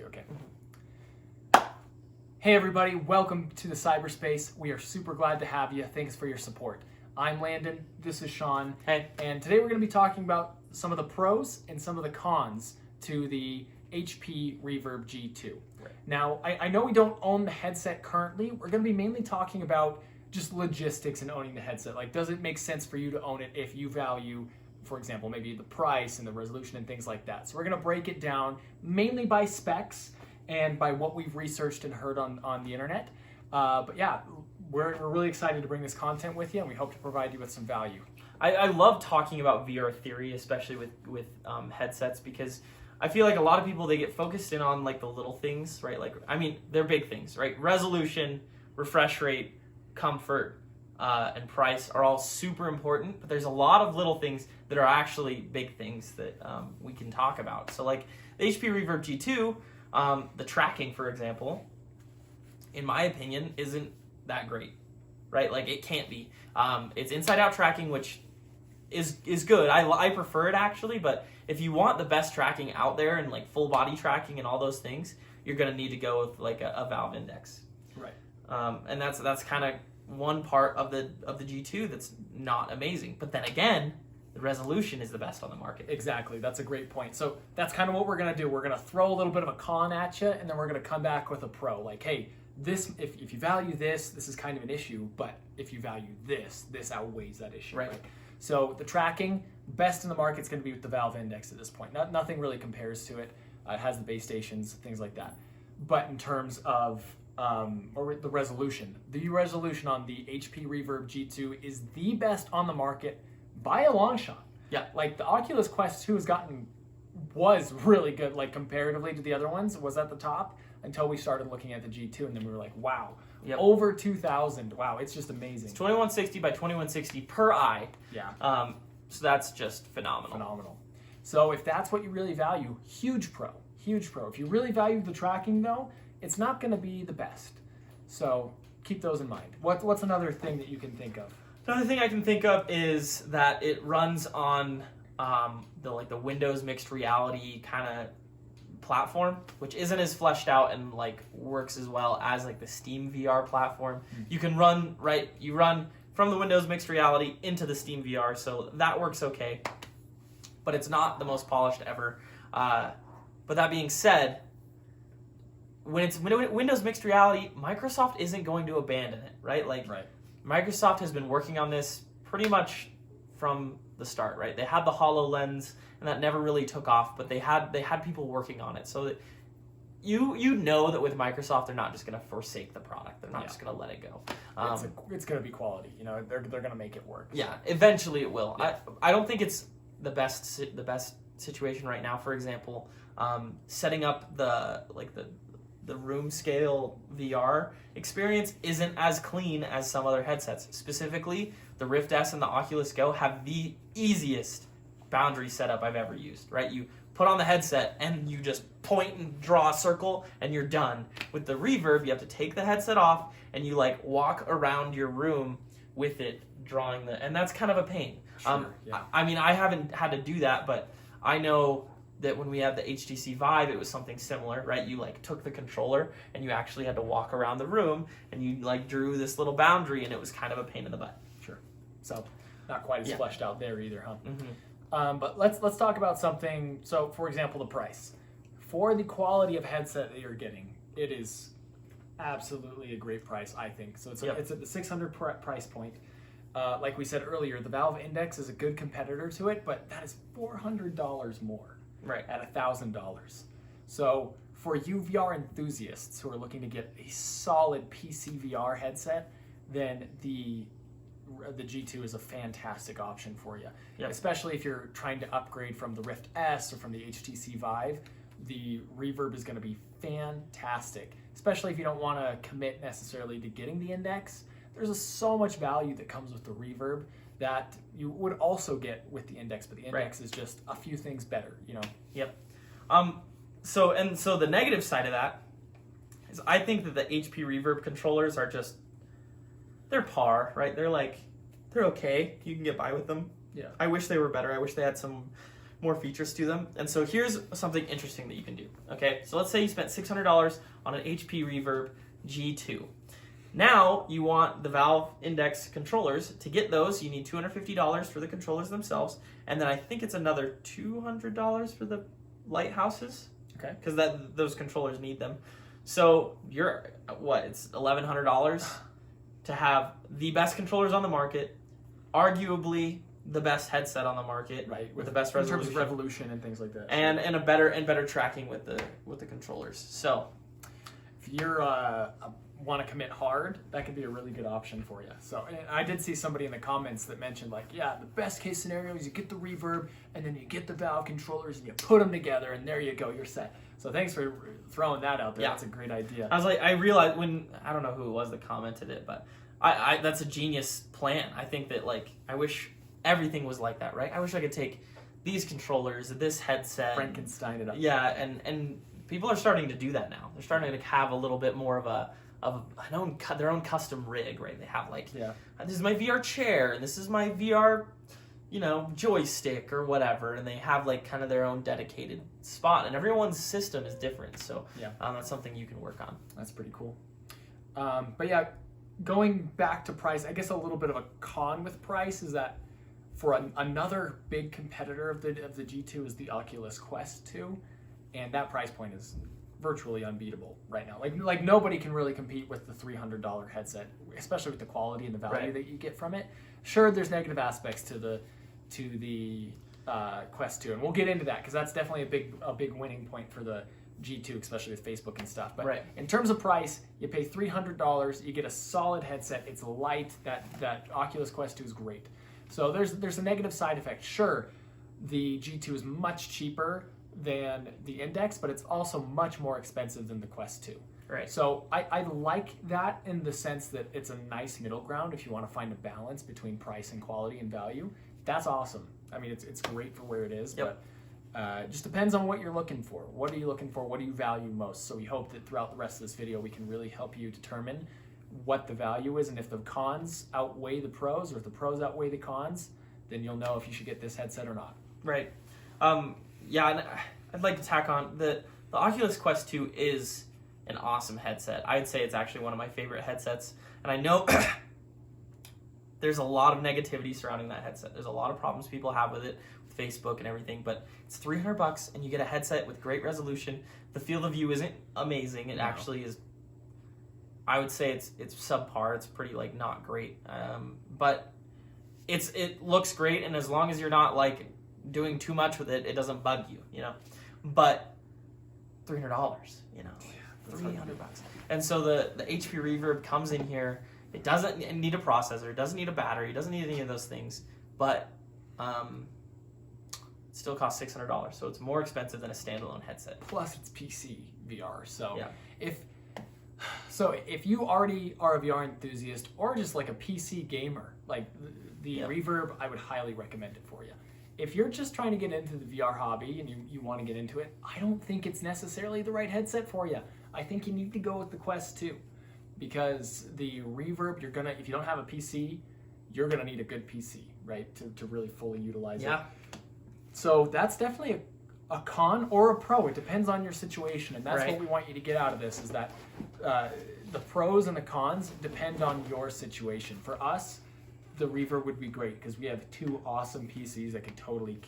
2, okay. Hey everybody, welcome to the cyberspace. We are super glad to have you. Thanks for your support. I'm Landon, this is Sean. Hey. And today we're going to be talking about some of the pros and some of the cons to the HP Reverb G2. Right. Now, I know we don't own the headset currently. We're going to be mainly talking about just logistics and owning the headset. Like, does it make sense for you to own it if you value, for example, maybe the price and the resolution and things like that? So we're going to break it down mainly by specs and by what we've researched and heard on the internet. But yeah, we're really excited to bring this content with you, and we hope to provide you with some value. I love talking about VR theory, especially with headsets, because I feel like a lot of people, they get focused in on like the little things, right? Like, I mean, they're big things, right? Resolution, refresh rate, comfort, and price are all super important, but there's a lot of little things that are actually big things that we can talk about. So like the HP Reverb G2, the tracking, for example, in my opinion, isn't that great, right? Like, it can't be. It's inside-out tracking, which is good. I prefer it, actually, but if you want the best tracking out there and like full body tracking and all those things, you're going to need to go with like a valve index. Right. And that's kind of one part of the G2 that's not amazing. But then again, the resolution is the best on the market. Exactly. That's a great point. So that's kind of what we're going to do. We're going to throw a little bit of a con at you, and then we're going to come back with a pro. Like, hey, this, if you value this is kind of an issue, but if you value this outweighs that issue. Right. So the tracking, best in the market is going to be with the valve index at this point. Nothing really compares to it. It has the base stations, things like that. But in terms of or the resolution on the HP Reverb G2 is the best on the market by a long shot. Yeah. Like, the Oculus Quest 2 was really good, like, comparatively to the other ones, was at the top until we started looking at the G2, and then we were like, wow, Yep. over 2,000. Wow, it's just amazing. It's 2160 by 2160 per eye. Yeah. So that's just phenomenal. Phenomenal. So if that's what you really value, huge pro. If you really value the tracking, though, it's not going to be the best. So keep those in mind. What's another thing that you can think of? Another thing I can think of is that it runs on the Windows mixed reality kind of platform, which isn't as fleshed out and like works as well as like the Steam VR platform. You can run from the Windows mixed reality into the Steam VR, so that works okay, but it's not the most polished ever. But that being said, when it's Windows mixed reality, Microsoft isn't going to abandon it, right? Like, Right. Microsoft has been working on this pretty much from the start, right? They had the HoloLens, and that never really took off, but they had people working on it. So that you know that with Microsoft, they're not just going to forsake the product. They're not just going to let it go. It's going to be quality. You know, they're going to make it work. Yeah, eventually it will. Yeah. I don't think it's the best situation right now. For example, setting up the room scale VR experience isn't as clean as some other headsets. Specifically, the Rift S and the Oculus Go have the easiest boundary setup I've ever used, right? You put on the headset and you just point and draw a circle and you're done. With the Reverb, you have to take the headset off and you like walk around your room with it drawing and that's kind of a pain. Sure, yeah. I mean, I haven't had to do that, but I know that when we had the HTC Vive, it was something similar, right? You like took the controller and you actually had to walk around the room and you like drew this little boundary, and it was kind of a pain in the butt. Sure. So not quite as fleshed out there either, huh? Mm-hmm. But let's talk about something. So, for example, the price. For the quality of headset that you're getting, it is absolutely a great price, I think. So it's at the $600 price point. Like we said earlier, the Valve Index is a good competitor to it, but that is $400 more. Right. At $1,000. So for you VR enthusiasts who are looking to get a solid PC VR headset, then the G2 is a fantastic option for you. Yep. Especially if you're trying to upgrade from the Rift S or from the HTC Vive, the Reverb is going to be fantastic. Especially if you don't want to commit necessarily to getting the Index. There's so much value that comes with the Reverb that you would also get with the Index, but the Index is just a few things better, you know? Yep. So the negative side of that is I think that the HP Reverb controllers are just, they're par, right? They're okay. You can get by with them. Yeah. I wish they were better. I wish they had some more features to them. And so here's something interesting that you can do. Okay, so let's say you spent $600 on an HP Reverb G2. Now you want the Valve Index controllers. To get those, you need $250 for the controllers themselves, and then I think it's another $200 for the lighthouses. Okay. Because those controllers need them. So you're it's $1,100 to have the best controllers on the market, arguably the best headset on the market, Right, with the best in terms resolution, of resolution and things like that, and a better tracking with the controllers. So if you're want to commit hard, that could be a really good option for you. So, and I did see somebody in the comments that mentioned, like, yeah, the best case scenario is you get the reverb and then you get the Valve controllers and you put them together and there you go, you're set. So thanks for throwing that out there. Yeah. That's a great idea. I was like, I realized when, I don't know who it was that commented it, but I that's a genius plan. I think that, like, I wish everything was like that, right? I wish I could take these controllers, this headset, Frankenstein it up. yeah, and people are starting to do that now. They're starting to have a little bit more of their own custom rig, right? They have, like, this is my VR chair, and this is my VR, joystick or whatever, and they have, like, kind of their own dedicated spot, and everyone's system is different, so that's something you can work on. That's pretty cool. But yeah, going back to price, I guess a little bit of a con with price is that for another big competitor of the G2 is the Oculus Quest 2, and that price point is virtually unbeatable right now. Like nobody can really compete with the $300 headset, especially with the quality and the value that you get from it. Sure, there's negative aspects to the Quest 2, and we'll get into that because that's definitely a big winning point for the G2, especially with Facebook and stuff. But in terms of price, you pay $300, you get a solid headset. It's light. That Oculus Quest 2 is great. So there's a negative side effect. Sure, the G2 is much cheaper than the Index, but it's also much more expensive than the Quest 2. Right. So I like that in the sense that it's a nice middle ground if you want to find a balance between price and quality and value. That's awesome. I mean, it's great for where it is, but it just depends on what you're looking for. What are you looking for? What do you value most? So we hope that throughout the rest of this video, we can really help you determine what the value is, and if the cons outweigh the pros, or if the pros outweigh the cons, then you'll know if you should get this headset or not. Right. Yeah, and I'd like to tack on the Oculus Quest 2 is an awesome headset. I'd say it's actually one of my favorite headsets, and I know there's a lot of negativity surrounding that headset. There's a lot of problems people have with it, with Facebook and everything, but it's $300 and you get a headset with great resolution. The field of view isn't amazing. It actually is. I would say it's subpar. It's pretty, like, not great, but it looks great, and as long as you're not, like, doing too much with it, it doesn't bug you, But $300, $300. And so the HP Reverb comes in here. It doesn't need a processor. It doesn't need a battery. It doesn't need any of those things. But it still costs $600, so it's more expensive than a standalone headset. Plus, it's PC VR. So if you already are a VR enthusiast or just like a PC gamer, like the Reverb, I would highly recommend it for you. If you're just trying to get into the VR hobby and you want to get into it, I don't think it's necessarily the right headset for you. I think you need to go with the Quest 2, because the Reverb, if you don't have a PC, you're gonna need a good PC, right, to really fully utilize it. So that's definitely a con or a pro. It depends on your situation, and that's what we want you to get out of this, is that the pros and the cons depend on your situation. For us, the Reverb would be great because we have two awesome PCs that can totally,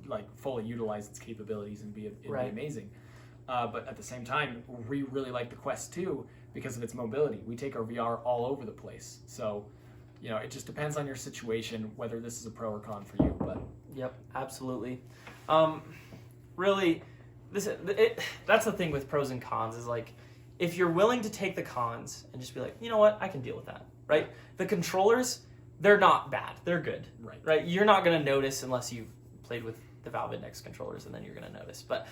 like, fully utilize its capabilities and be amazing. But at the same time, we really like the Quest 2 because of its mobility. We take our VR all over the place. So, it just depends on your situation whether this is a pro or con for you. But yep, absolutely. Really, that's the thing with pros and cons, is, like, if you're willing to take the cons and just be like, you know what, I can deal with that, right? The controllers, they're not bad. They're good, right? You're not going to notice unless you've played with the Valve Index controllers, and then you're going to notice. But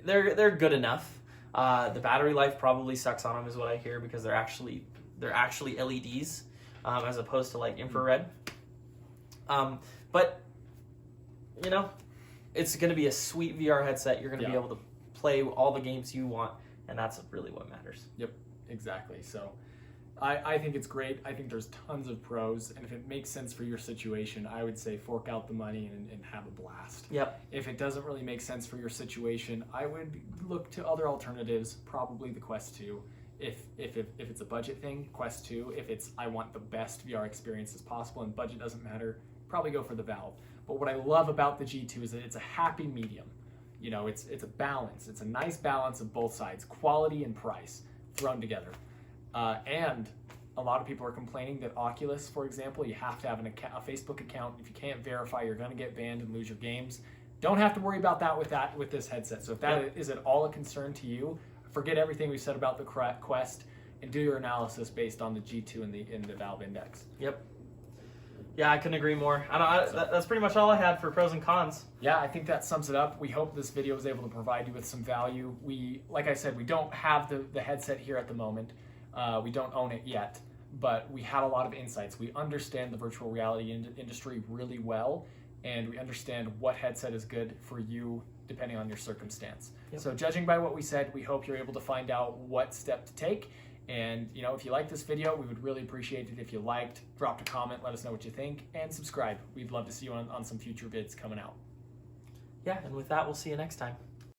they're good enough. The battery life probably sucks on them, is what I hear, because they're actually LEDs as opposed to, like, infrared. But it's going to be a sweet VR headset. You're going to be able to play all the games you want, and that's really what matters. Yep, exactly. So I think it's great. I think there's tons of pros, and if it makes sense for your situation, I would say fork out the money and have a blast. Yep. If it doesn't really make sense for your situation, I would look to other alternatives, probably the Quest 2. If it's a budget thing, Quest 2. If it's I want the best VR experience as possible and budget doesn't matter, probably go for the Valve. But what I love about the G2 is that it's a happy medium. You know, it's a balance. It's a nice balance of both sides, quality and price thrown together. And a lot of people are complaining that Oculus, for example, you have to have a Facebook account. If you can't verify, you're going to get banned and lose your games. Don't have to worry about that with this headset. So if that is at all a concern to you, forget everything we said about the Quest and do your analysis based on the G2 and the Valve Index. Yep. Yeah, I couldn't agree more. That's pretty much all I had for pros and cons. Yeah, I think that sums it up. We hope this video was able to provide you with some value. Like I said, we don't have the headset here at the moment. We don't own it yet, but we had a lot of insights. We understand the virtual reality industry really well, and we understand what headset is good for you depending on your circumstance. Yep. So judging by what we said, we hope you're able to find out what step to take. And if you like this video, we would really appreciate it if you liked, dropped a comment, let us know what you think, and subscribe. We'd love to see you on some future vids coming out. Yeah, and with that, we'll see you next time.